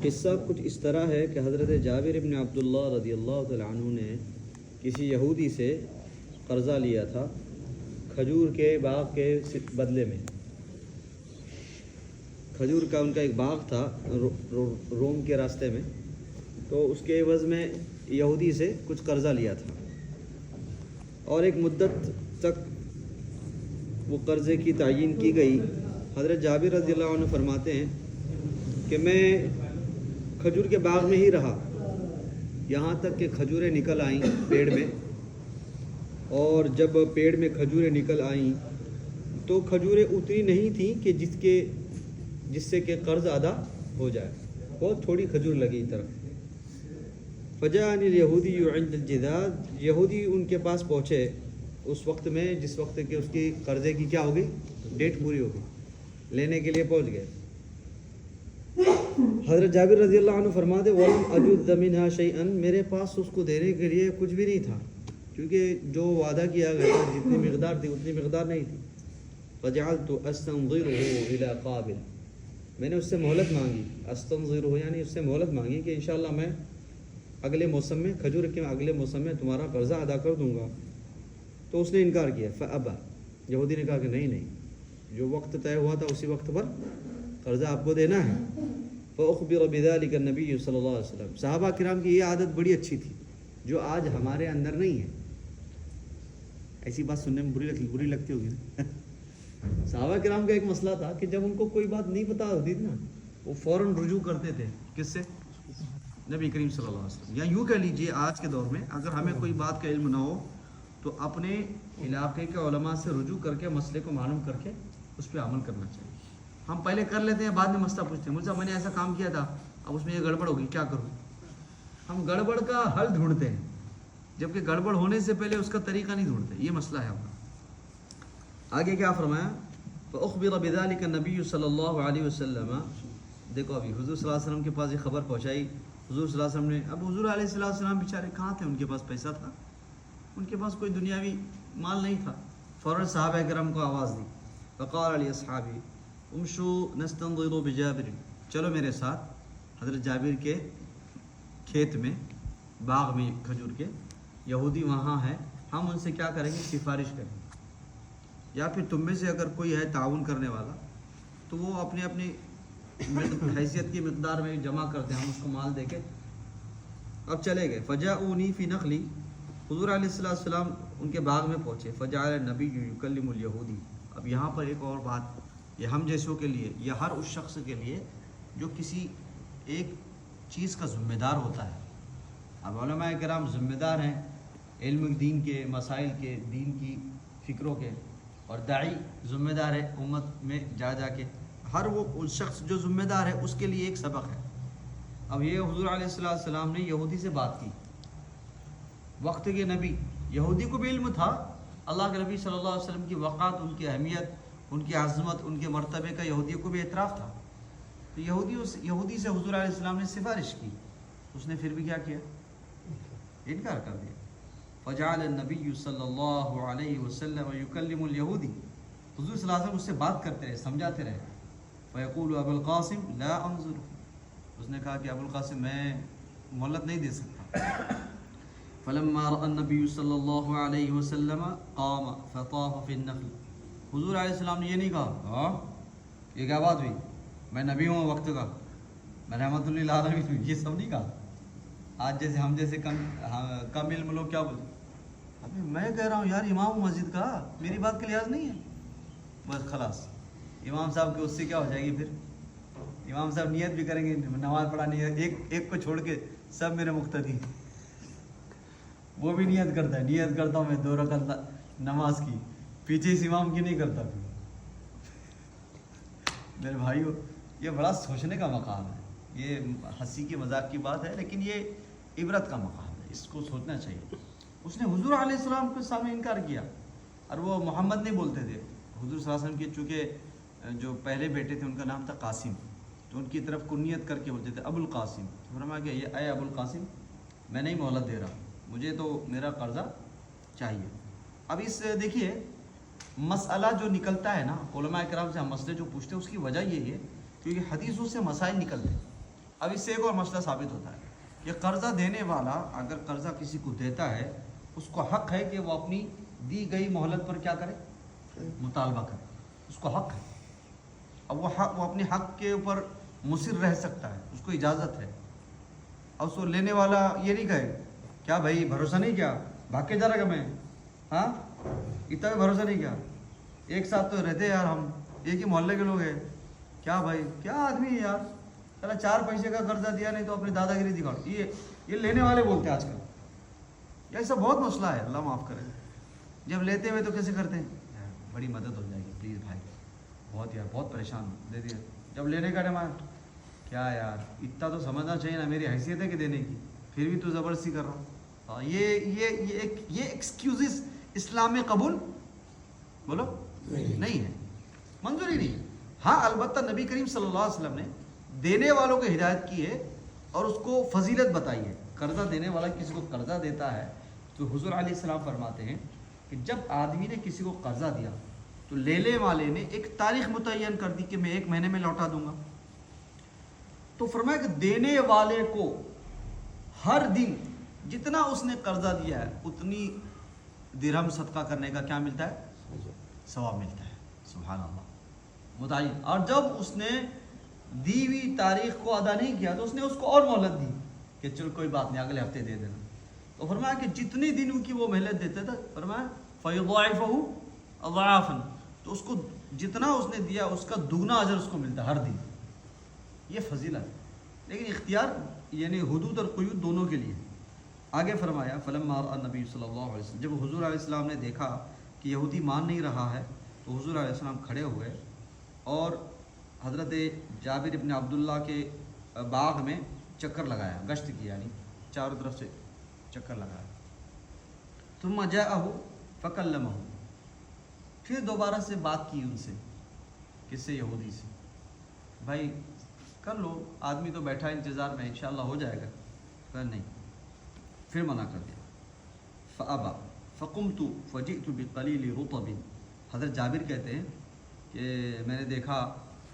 قصہ کچھ اس طرح ہے کہ حضرت جابر بن عبداللہ رضی اللہ تعالیٰ عنہ نے کسی یہودی سے قرضہ لیا تھا کھجور کے باغ کے بدلے میں۔ کھجور کا ان کا ایک باغ تھا روم کے راستے میں، تو اس کے عوض میں یہودی سے کچھ قرضہ لیا تھا، اور ایک مدت تک وہ قرضے کی تعیین کی گئی۔ حضرت جابر رضی اللہ عنہ فرماتے ہیں کہ میں کھجور کے باغ میں ہی رہا یہاں تک کہ کھجوریں نکل آئیں پیڑ میں، اور جب پیڑ میں کھجوریں نکل آئیں تو کھجوریں اتنی نہیں تھیں کہ جس سے کہ قرض ادا ہو جائے، بہت تھوڑی کھجور لگی طرف۔ فجاءنی الیہودی عند الجداد، یہودی ان کے پاس پہنچے اس وقت میں جس وقت کہ اس کی قرضے کی کیا ہوگی، ڈیٹ پوری ہوگی، لینے کے لیے پہنچ گئے۔ حضرت جابر رضی اللہ عنہ فرماتے وَلَمْ أَجُدَّ مِنْهَا شَيْئًا، میرے پاس اس کو دینے کے لیے کچھ بھی نہیں تھا، کیونکہ جو وعدہ کیا گیا تھا جتنی مقدار تھی اتنی مقدار نہیں تھی۔ فَجَعَلْتُ أَسْتَنظِرُهُ إِلَىٰ قَابِلٍ، میں نے اس سے مہلت مانگی، استنظرہ یعنی اس سے مہلت مانگی کہ انشاءاللہ میں اگلے موسم میں، کھجور کے اگلے موسم میں تمہارا قرضہ ادا کر دوں گا۔ تو اس نے انکار کیا، فَأَبَى، یہودی نے کہا کہ نہیں، جو وقت طے ہوا تھا اسی وقت پر قرضہ آپ کو دینا ہے۔ فَأُخْبِرَ بِذَلِكَ النَّبِيُّ صلی اللہ علیہ وسلم، صحابہ کرام کی یہ عادت بڑی اچھی تھی جو آج ہمارے اندر نہیں ہے۔ ایسی بات سننے میں بری لگتی ہوگی نا۔ صحابہ کرام کا ایک مسئلہ تھا کہ جب ان کو کوئی بات نہیں پتہ ہوتی تھی نا، وہ فوراً رجوع کرتے تھے کس سے؟ نبی کریم صلی اللہ علیہ وسلم۔ یا یوں کہہ لیجئے آج کے دور میں اگر ہمیں کوئی بات کا علم نہ ہو تو اپنے علاقے کے علماء سے رجوع کر کے مسئلے کو معلوم کر کے اس پہ عمل کرنا چاہیے۔ ہم پہلے کر لیتے ہیں، بعد میں مسئلہ پوچھتے ہیں، مجھ سے میں نے ایسا کام کیا تھا، اب اس میں یہ گڑبڑ ہوگی، کیا کروں؟ ہم گڑبڑ کا حل ڈھونڈتے ہیں، جبکہ گڑبڑ ہونے سے پہلے اس کا طریقہ نہیں ڈھونڈتے۔ یہ مسئلہ ہے ہمارا۔ آگے کیا فرمایا؟ فَأُخْبِرَ بِذَلِكَ النَّبِيُّ صلی اللہ علیہ وسلم، دیکھو ابھی حضور صلی اللہ علیہ وسلم کے پاس یہ خبر پہنچائی، حضور صلی اللہ علیہ وسلم نے، اب حضور علیہ السلام بیچارے کہاں تھے، ان کے پاس پیسہ تھا، ان کے پاس کوئی دنیاوی مال نہیں تھا۔ فوراً صحابہ کرام کو آواز دی، فقال علی اصحابی امشوا نستنظر بجابر، چلو میرے ساتھ حضرت جابر کے کھیت میں، باغ میں کھجور کے، یہودی وہاں ہے، ہم ان سے کیا کریں گے، سفارش کریں گے، یا پھر تم میں سے اگر کوئی ہے تعاون کرنے والا تو وہ اپنی اپنی حیثیت کی مقدار میں جمع کرتے ہیں، ہم اس کو مال دے کے۔ اب چلے گئے، فجاؤنی فی نخلی، حضور علیہ السلام ان کے باغ میں پہنچے، فجعل النبی یکلم الیہودی۔ اب یہاں پر ایک اور بات، یہ ہم جیسوں کے لیے یا ہر اس شخص کے لیے جو کسی ایک چیز کا ذمہ دار ہوتا ہے۔ اب علماء کرام ذمہ دار ہیں علم دین کے، مسائل کے، دین کی فکروں کے، اور داعی ذمہ دار ہے امت میں جا کے، ہر وہ شخص جو ذمہ دار ہے اس کے لیے ایک سبق ہے۔ اب یہ حضور علیہ السلام نے یہودی سے بات کی، وقت کے نبی، یہودی کو بھی علم تھا اللہ کے نبی صلی اللہ علیہ وسلم کی وقات، ان کی اہمیت، ان کی عظمت، ان کے مرتبے کا یہودیوں کو بھی اعتراف تھا۔ تو یہودی سے حضور علیہ السلام نے سفارش کی، اس نے پھر بھی کیا کیا، انکار کر دیا۔ فجعل النبی صلی اللہ علیہ وسلم یکلم الیہودی، حضور صلی اللہ علیہ وسلم اس سے بات کرتے رہے، سمجھاتے رہے۔ فیقول ابو القاسم لا انظر، اس نے کہا کہ ابو القاسم میں مہلت نہیں دے سکتا۔ فلما رأى النبی صلی اللہ علیہ وسلم قام فطاف فی النخل، حضور علیہ السلام نے یہ نہیں کہا یہ کیا بات ہوئی، میں نبی ہوں وقت کا، میں رحمت اللہ العالمین ہوں، یہ سب نہیں کہا۔ آج جیسے ہم جیسے کم علم لوگ کیا بولتے، ابھی میں کہہ رہا ہوں یار امام مسجد کا، میری بات کا لحاظ نہیں ہے، بس خلاص امام صاحب کے اس سے کیا ہو جائے گی، پھر امام صاحب نیت بھی کریں گے، نماز پڑھانی ہے، ایک کو چھوڑ کے سب میرے مقتدی، وہ بھی نیت کرتا ہے، نیت کرتا ہوں میں 2 رکعت نماز کی، پیچھے اس امام کی نہیں کرتا۔ پھر میرے بھائیو، یہ بڑا سوچنے کا مقام ہے، یہ ہنسی کی مذاق کی بات ہے لیکن یہ عبرت کا مقام ہے، اس کو سوچنا چاہیے۔ اس نے حضور علیہ السلام کے سامنے انکار کیا، اور وہ محمد نہیں بولتے تھے، حضور صلی اللہ علیہ وسلم کے چونکہ جو پہلے بیٹے تھے ان کا نام تھا قاسم، تو ان کی طرف کنیت کر کے بولتے تھے ابو القاسم۔ فرمایا کہ یہ اے ابو القاسم، میں نہیں مہلت دے رہا، مجھے تو میرا قرضہ چاہیے۔ اب اس دیکھیے مسئلہ جو نکلتا ہے نا، علماء کرام سے ہم مسئلے جو پوچھتے ہیں اس کی وجہ یہی ہے کیونکہ حدیثوں سے مسائل نکلتے ہیں۔ اب اس سے ایک اور مسئلہ ثابت ہوتا ہے کہ قرضہ دینے والا اگر قرضہ کسی کو دیتا ہے اس کو حق ہے کہ وہ اپنی دی گئی مہلت پر کیا کرے؟ مطالبہ کرے. اس کو حق ہے. اب وہ اپنے حق کے اوپر مصر رہ سکتا ہے, اس کو اجازت ہے. اب اس کو لینے والا یہ نہیں کہے کیا بھائی بھروسہ نہیں کیا, بھاگ کے جا رہا میں, ہاں اتنا بھی بھروسہ نہیں کیا, ایک ساتھ تو رہتے یار, ہم ایک ہی محلے کے لوگ ہیں, کیا بھائی کیا آدمی ہے یار, چلا 4 پیسے کا قرضہ دیا نہیں تو اپنی دادا گیری دکھاؤ. یہ لینے والے بولتے ہیں آج کل. ایسا بہت مسئلہ ہے, اللہ معاف کرے. جب لیتے ہوئے تو کیسے کرتے ہیں, بڑی مدد ہو جائے گی پلیز بھائی, بہت یار بہت پریشان دے دیا. جب لینے کا ٹائم آیا, کیا یار اتنا تو سمجھنا چاہیے نا, میری حیثیت ہے کہ دینے کی, پھر بھی تو زبردستی کر رہا ہوں. یہ ایکسکیوزز اسلام میں قبول بولو نہیں ہے, منظوری نہیں ہے. ہاں البتہ نبی کریم صلی اللہ علیہ وسلم نے دینے والوں کو ہدایت کی ہے اور اس کو فضیلت بتائی ہے. قرضہ دینے والا کسی کو قرضہ دیتا ہے تو حضور علیہ السلام فرماتے ہیں کہ جب آدمی نے کسی کو قرضہ دیا تو لینے والے نے ایک تاریخ متعین کر دی کہ میں 1 مہینے میں لوٹا دوں گا. تو فرمایا کہ دینے والے کو ہر دن جتنا اس نے قرضہ دیا ہے اتنی درہم صدقہ کرنے کا کیا ملتا ہے, ثواب ملتا ہے. سبحان اللہ, متعین. اور جب اس نے دی ہوئی تاریخ کو ادا نہیں کیا تو اس نے اس کو اور مہلت دی کہ چل کوئی بات نہیں اگلے ہفتے دے دینا. تو فرمایا کہ جتنی دن کی وہ مہلت دیتے تھے, فرمایا فَيُضَاعِفَهُ أَضْعَافًا, تو اس کو جتنا اس نے دیا اس کا دگنا اجر اس کو ملتا ہر دن. یہ فضیلت ہے, لیکن اختیار یعنی حدود اور قیود دونوں کے لیے. آگے فرمایا فلما رأى النبی صلی اللہ علیہ وسلم, جب حضور علیہ السلام نے دیکھا کہ یہودی مان نہیں رہا ہے تو حضور علیہ السلام کھڑے ہوئے اور حضرت جابر ابن عبداللہ کے باغ میں چکر لگایا, گشت کیا, یعنی چاروں طرف سے چکر لگایا. ثم جاءه فکلمہ, پھر دوبارہ سے بات کی ان سے, کس سے, یہودی سے. بھائی کر لو, آدمی تو بیٹھا انتظار میں, انشاءاللہ ہو جائے گا. پر نہیں, پھر منع کر دیا. فابا فقمت فجئت بقلیل رطب, حضرت جابر کہتے ہیں کہ میں نے دیکھا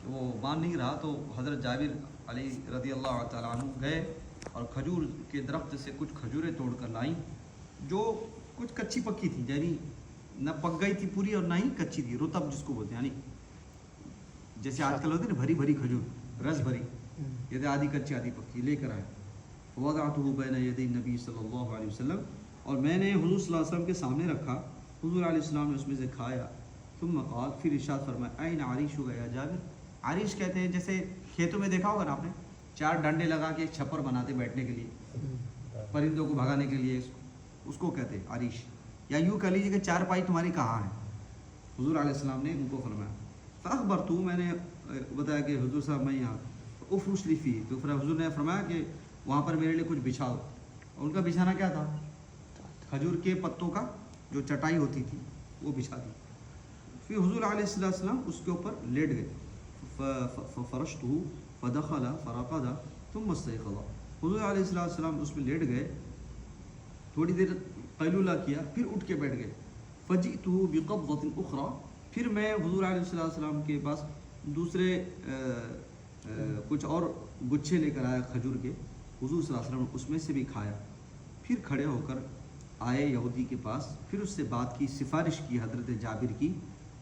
کہ وہ مان نہیں رہا تو حضرت جابر علی رضی اللہ تعالیٰ عنہ گئے اور کھجور کے درخت سے کچھ کھجوریں توڑ کر لائیں جو کچھ کچی پکی تھی, یعنی نہ پک گئی تھی پوری اور نہ ہی کچی تھی. رطب جس کو بولتے ہیں, یعنی جیسے آج کل ہوتی ہے نا بھری بھری کھجور, رس بھری, یہ آدھی کچی آدھی پکی, لے کر آئے. وضعته بین یدی النبی صلی اللہ علیہ وسلم, اور میں نے حضور صلی اللہ علیہ وسلم کے سامنے رکھا. حضور علیہ السلام نے اس میں سے کھایا. ثم قال, پھر ارشاد فرمایا این عریش یا جابر. عریش کہتے ہیں جیسے کھیتوں میں دیکھا ہوگا نا آپ نے, 4 ڈنڈے لگا کے ایک چھپر بناتے بیٹھنے کے لیے, پرندوں کو بھگانے کے لیے, اس کو کہتے ہیں عریش. یا یوں کہہ لیجیے کہ 4 پائی تمہاری کہاں ہے. حضور علیہ السلام نے ان کو فرمایا. فاخبرت, میں نے بتایا کہ حضور صاحب میں یہاں. افرش لی فی, تو پھر حضور نے فرمایا کہ وہاں پر میرے لیے کچھ بچھاؤ. ان کا بچھانا کیا تھا, کھجور کے پتوں کا جو چٹائی ہوتی تھی وہ بچھا دی. پھر حضور علیہ السلام اس کے اوپر لیٹ گئے. فرشتہ فدخل فرقد ثم استيقظ. حضور علیہ السلام اس میں لیٹ گئے, تھوڑی دیر قیلولہ کیا, پھر اٹھ کے بیٹھ گئے. فجئته بقبضة اخرى, پھر میں حضور علیہ السلام کے پاس دوسرے کچھ اور گچھے لے کر آیا کھجور کے. حضور صلی اللہ علیہ وسلم نے اس میں سے بھی کھایا. پھر کھڑے ہو کر آئے یہودی کے پاس, پھر اس سے بات کی, سفارش کی حضرت جابر کی.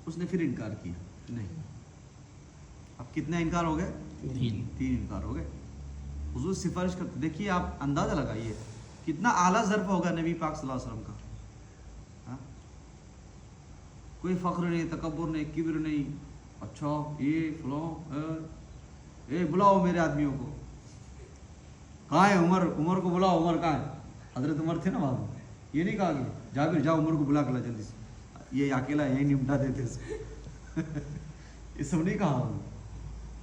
اس نے پھر انکار کیا نہیں. اب کتنے انکار ہو گئے, 3 انکار ہو گئے. حضور سفارش کرتے, دیکھیے آپ اندازہ لگائیے کتنا اعلیٰ ظرف ہوگا نبی پاک صلی اللہ علیہ وسلم کا. کوئی فخر نہیں, تکبر نہیں, کبر نہیں. اچھا یہ فلاں, بلاؤ میرے آدمیوں کو. کہاں ہے عمر کو بلاؤ, عمر کہاں ہے, حضرت عمر تھے نا وہاں. یہ نہیں کہا کہ جابر جاؤ عمر کو بلا کر لا جلدی سے, یہ اکیلا یہیں نمٹا دیتے اس کو. یہ سب نہیں کہا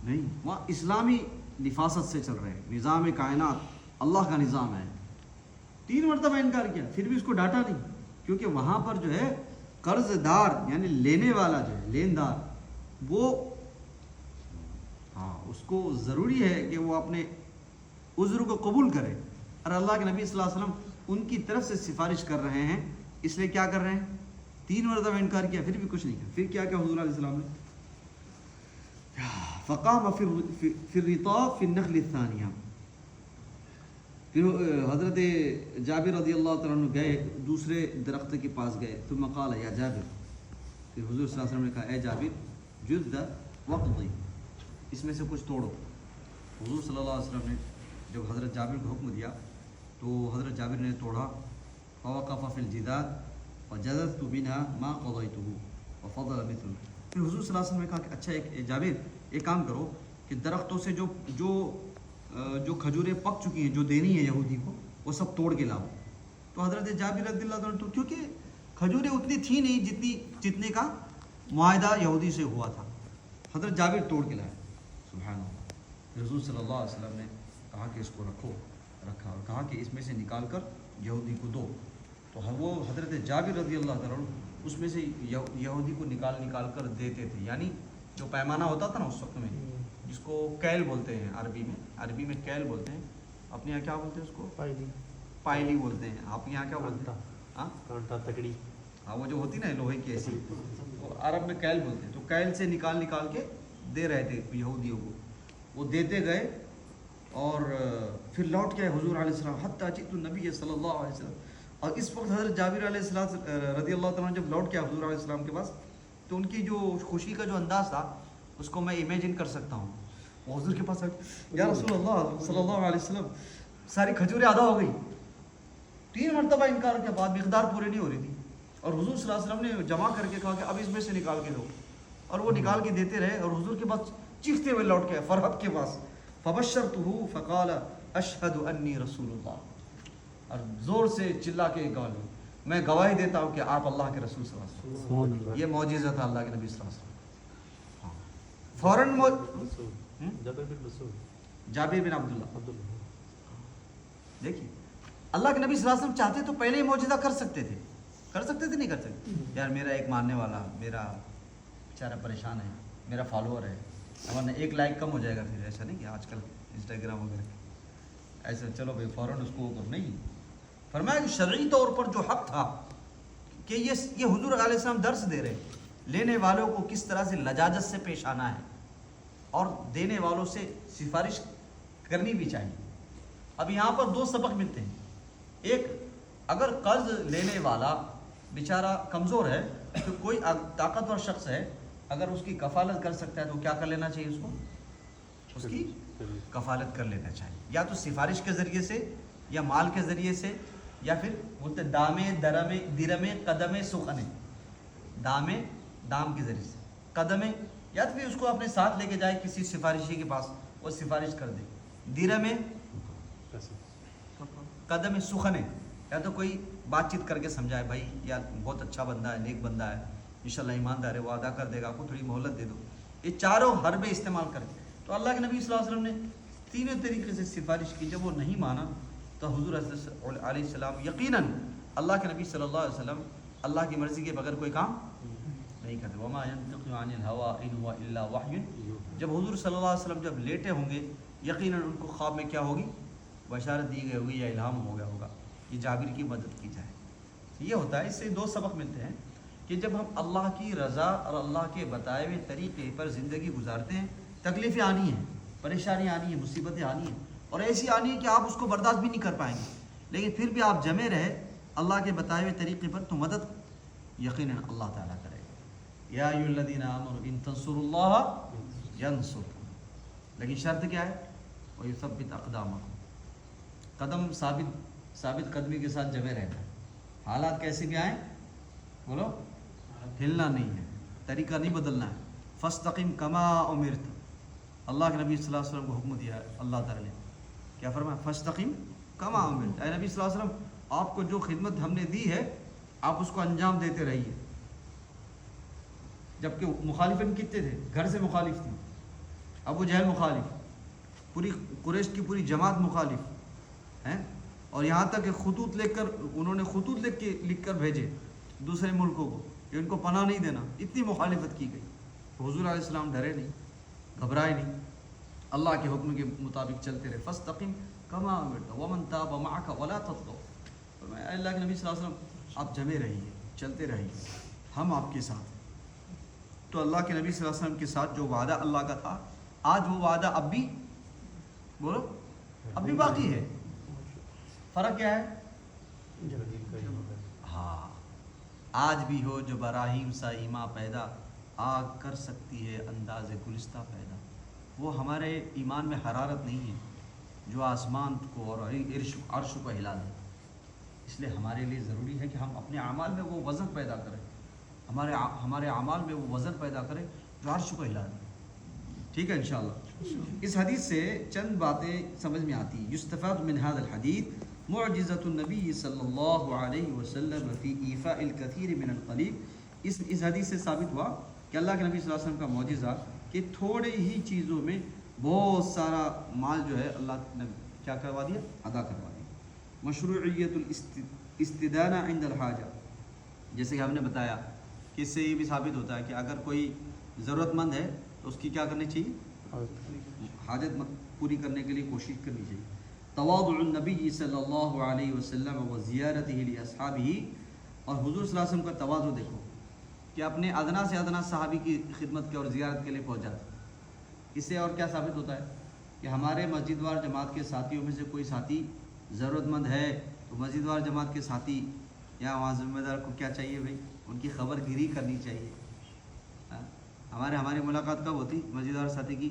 نہیں. وہاں اسلامی نفاست سے چل رہے ہیں, نظام کائنات اللہ کا نظام ہے. 3 مرتبہ انکار کیا, پھر بھی اس کو ڈانٹا نہیں, کیونکہ وہاں پر جو ہے قرض دار یعنی لینے والا جو ہے لیندار, وہ اس کو ضروری ہے کہ وہ اپنے عذر کو قبول کرے. اور اللہ کے نبی صلی اللہ علیہ وسلم ان کی طرف سے سفارش کر رہے ہیں, اس لیے کیا کر رہے ہیں, 3 مرتبہ انکار کیا پھر بھی کچھ نہیں کیا. پھر کیا حضور علیہ السلام نے, فقام فی الرطاب فی النخل الثانیہ, پھر حضرت جابر رضی اللہ تعالیٰ عنہ گئے دوسرے درخت کے پاس گئے، ثم قال یا جابر، پھر حضور صلی اللہ علیہ وسلم نے کہا اے جابر جد وقضی، اس میں سے کچھ توڑو۔ حضور صلی اللہ علیہ وسلم نے جب حضرت جابر کو حکم دیا تو حضرت جابر نے توڑا، فوقف فی الجداد فجذذت منها ما قضیته وفضل مثله۔ پھر حضور صلی اللہ علیہ وسلم نے کہا کہ اچھا ایک جابر ایک کام کرو کہ درختوں سے جو کھجوریں پک چکی ہیں جو دینی ہے یہودی کو وہ سب توڑ کے لاؤ۔ تو حضرت جابر رضی اللہ عنہ کیونکہ کھجوریں اتنی تھی نہیں جتنے کا معاہدہ یہودی سے ہوا تھا، حضرت جابر توڑ کے لائے، سبحان اللہ۔ رسول صلی اللہ علیہ وسلم نے کہا کہ اس کو رکھا اور کہا کہ اس میں سے نکال کر یہودی کو دو۔ تو وہ حضرت جابر رضی اللہ تعالیٰ عنہ اس میں سے یہودی کو نکال کر دیتے تھے، یعنی جو پیمانہ ہوتا تھا نا اس وقت میں، جس کو کیل بولتے ہیں عربی میں کیل بولتے ہیں، اپنے یہاں کیا بولتے ہیں اس کو؟ پائلی بولتے ہیں، آپ یہاں کیا بولتے ہیں؟ کانٹا تکڑی، ہاں وہ جو ہوتی نا لوہے کی ایسی، تو عرب میں کیل بولتے ہیں۔ تو کیل سے نکال کے دے رہے تھے یہودیوں کو، وہ دیتے گئے اور پھر لوٹ کے حضور علیہ السلام حتیٰ جئت النبی صلی اللہ علیہ وسلم۔ اور اس وقت حضرت جابر علیہ السلام رضی اللہ تعالیٰ جب لوٹ کے حضور علیہ السلام کے پاس، تو ان کی جو خوشی کا جو انداز تھا اس کو میں امیجن کر سکتا ہوں۔ وہ حضور کے پاس یا رسول اللہ صلی اللہ علیہ وسلم ساری کھجوریں آدھا ہو گئی، 3 مرتبہ انکار کے بعد مقدار پوری نہیں ہو رہی تھی، اور حضور صلی اللہ علیہ وسلم نے جمع کر کے کہا کہ اب اس میں سے نکال کے دو، اور وہ نکال کے دیتے رہے، اور حضور کے پاس چیختے ہوئے لوٹ کے فرحت کے پاس فبشرته فقال اشهد انی رسول اللہ، اور زور سے چلا کے گواہی، میں گواہی دیتا ہوں کہ آپ اللہ کے رسول صلی اللہ علیہ وسلم۔ یہ معجزہ تھا اللہ کے نبی صلی اللہ علیہ وسلم۔ فوراً جابر بن عبداللہ، دیکھیے اللہ کے نبی صلی اللہ علیہ وسلم چاہتے تو پہلے ہی معجزہ کر سکتے تھے نہیں کر سکتے؟ یار میرا ایک ماننے والا میرا بیچارہ پریشان ہے، میرا فالوور ہے، ورنہ 1 لائک کم ہو جائے گا، پھر ایسا نہیں کہ آج کل انسٹاگرام وغیرہ ایسا چلو بھائی فوراً اس کو نہیں۔ فرمایا کہ شرعی طور پر جو حق تھا کہ یہ حضور علیہ السلام درس دے رہے، لینے والوں کو کس طرح سے لجاجت سے پیش آنا ہے اور دینے والوں سے سفارش کرنی بھی چاہیے۔ اب یہاں پر 2 سبق ملتے ہیں۔ ایک، اگر قرض لینے والا بیچارہ کمزور ہے تو کوئی طاقتور شخص ہے، اگر اس کی کفالت کر سکتا ہے تو کیا کر لینا چاہیے؟ اس کو اس کی کفالت کر لینا چاہیے، یا تو سفارش کے ذریعے سے یا مال کے ذریعے سے، یا پھر بولتے دامے درمے قدمے سخنے، دام کے ذریعے سے، قدمے، یا تو پھر اس کو اپنے ساتھ لے کے جائے کسی سفارشی کے پاس، وہ سفارش کر دے، درمے قدم سخنے، یا تو کوئی بات چیت کر کے سمجھائے بھائی یا بہت اچھا بندہ ہے، نیک بندہ ہے، انشاءاللہ ایماندار ہے، وہ ادا کر دے گا، آپ کو تھوڑی مہلت دے دو۔ یہ چاروں حربے استعمال کر کے تو اللہ کے نبی صلی اللہ علیہ وسلم نے 3 طریقے سے سفارش کی۔ جب وہ نہیں مانا تو حضور علیہ السلام یقیناً اللہ کے نبی صلی اللہ علیہ وسلم اللہ کی مرضی کے بغیر کوئی کام نہیں کرتے۔ وما ينطق عن الهوى ان هو الا وحی۔ جب حضور صلی اللہ علیہ وسلم جب لیٹے ہوں گے یقیناً ان کو خواب میں کیا ہوگی؟ بشارت دی گئی ہوگی یا الہام ہو گیا ہوگا کہ جابر کی مدد کی جائے۔ یہ ہوتا ہے۔ اس سے 2 سبق ملتے ہیں کہ جب ہم اللہ کی رضا اور اللہ کے بتائے ہوئے طریقے پر زندگی گزارتے ہیں، تکلیفیں آنی ہیں، پریشانیاں آنی ہیں، مصیبتیں آنی ہیں، اور ایسی آنی ہے کہ آپ اس کو برداشت بھی نہیں کر پائیں گے، لیکن پھر بھی آپ جمے رہے اللہ کے بتائے ہوئے طریقے پر تو مدد یقیناً اللہ تعالیٰ کرے گا۔ یا ایھا الذین آمنوا ان تنصروا اللہ ینصرکم، لیکن شرط کیا ہے؟ ویثبت اقدامکم، قدم ثابت قدمی کے ساتھ جمے رہنا ہے، حالات کیسے بھی آئیں، بولو ہلنا نہیں ہے، طریقہ نہیں بدلنا ہے۔ فاستقم کما امرت، اللہ کے نبی صلی اللہ علیہ وسلم کو حکم دیا ہے اللہ تعالیٰ نے، کیا فرمایا؟ فاستقم کما امرت، اے نبی صلی اللہ علیہ وسلم آپ کو جو خدمت ہم نے دی ہے آپ اس کو انجام دیتے رہیے۔ جبکہ مخالفین کتنے تھے؟ گھر سے مخالف تھی، ابو جہل مخالف، پوری قریش کی پوری جماعت مخالف ہیں، اور یہاں تک کہ خطوط لکھ کر بھیجے دوسرے ملکوں کو کہ ان کو پناہ نہیں دینا، اتنی مخالفت کی گئی۔ حضور علیہ السلام ڈرے نہیں، گھبرائے نہیں، اللہ کے حکم کے مطابق چلتے رہے۔ فاستقم کما امرت ومن تاب معک ولا تطغوا، فرمایا اللہ کے نبی صلی اللہ علیہ وسلم آپ جمے رہیے، چلتے رہیے، ہم آپ کے ساتھ۔ تو اللہ کے نبی صلی اللہ علیہ وسلم کے ساتھ جو وعدہ اللہ کا تھا، آج وہ وعدہ اب بھی بولو اب بھی باقی ہے۔ فرق کیا ہے؟ ہاں، آج بھی ہو جو براہیم سا ایما پیدا، آگ کر سکتی ہے انداز گلستہ پیدا. وہ ہمارے ایمان میں حرارت نہیں ہے جو آسمان کو اور عرش کو ہلا دے. اس لیے ہمارے لیے ضروری ہے کہ ہم اپنے اعمال میں وہ وزن پیدا کریں، ہمارے اعمال میں وہ وزن پیدا کریں جو عرش کو ہلا دے. ٹھیک ہے انشاءاللہ. اس حدیث سے چند باتیں سمجھ میں آتی ہیں. یستفاد من هذا الحدیث معجزۃ النبی صلی اللہ علیہ وسلم فی ایفاء الکثیر من القلیل. اس حدیث سے ثابت ہوا کہ اللہ کے نبی صلی اللہ علیہ وسلم کا معجزہ کہ تھوڑے ہی چیزوں میں بہت سارا مال جو ہے اللہ نے کیا کروا دیا؟ ادا کروا دیا. مشروعیت الاستدانہ عند الحاجہ، جیسے کہ ہم نے بتایا کہ اس سے یہ بھی ثابت ہوتا ہے کہ اگر کوئی ضرورت مند ہے تو اس کی کیا کرنی چاہیے؟ حاجت پوری کرنے کے لیے کوشش کرنی چاہیے. تواضع النبی صلی اللہ علیہ وسلم و زیارتہ لاصحابہ، اور حضور صلی اللہ علیہ وسلم کا تواضع دیکھو کہ اپنے ادنا سے ادنا صحابی کی خدمت کے اور زیارت کے لیے پہنچ جاتا. اس سے اور کیا ثابت ہوتا ہے کہ ہمارے مسجد وار جماعت کے ساتھیوں میں سے کوئی ساتھی ضرورت مند ہے تو مسجد وار جماعت کے ساتھی یا وہاں ذمہ دار کو کیا چاہیے بھائی؟ ان کی خبر گیری کرنی چاہیے. ہماری ملاقات کب ہوتی مسجد وار ساتھی کی؟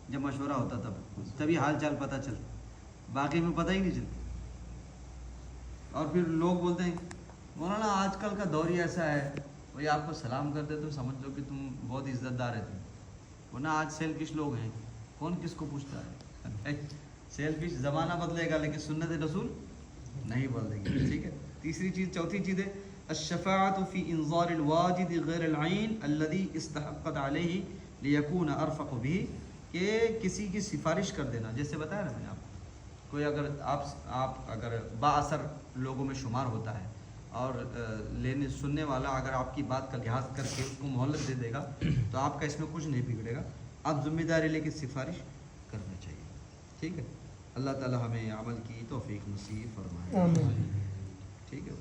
جب مشورہ ہوتا تبھی حال چال پتہ چلتا، باقی میں پتہ ہی نہیں چلتا. اور پھر لوگ بولتے ہیں مولانا آج کل کا دور ہی ایسا ہے، وہی آپ کو سلام کرتے تو سمجھ لو کہ تم بہت عزت دار ہے. ورنہ آج سیلفش لوگ ہیں، کون کس کو پوچھتا ہے؟ سیلفش زمانہ بدلے گا لیکن سنت رسول نہیں بدلے گی. ٹھیک ہے. چوتھی چیز ہے الشفاعۃ فی انظار الواجد غیر العین الذی استحقت علیہ لیکون ارفق به، کہ کسی کی سفارش کر دینا. جیسے بتایا نا میں نے آپ کو، کوئی اگر آپ اگر با اثر لوگوں میں شمار ہوتا ہے اور سننے والا اگر آپ کی بات کا لحاظ کر کے اس کو مہلت دے دے گا تو آپ کا اس میں کچھ نہیں بگڑے گا. آپ ذمہ داری لے کے سفارش کرنا چاہیے. ٹھیک ہے. اللہ تعالی ہمیں عمل کی توفیق نصیب فرمائے. ٹھیک ہے.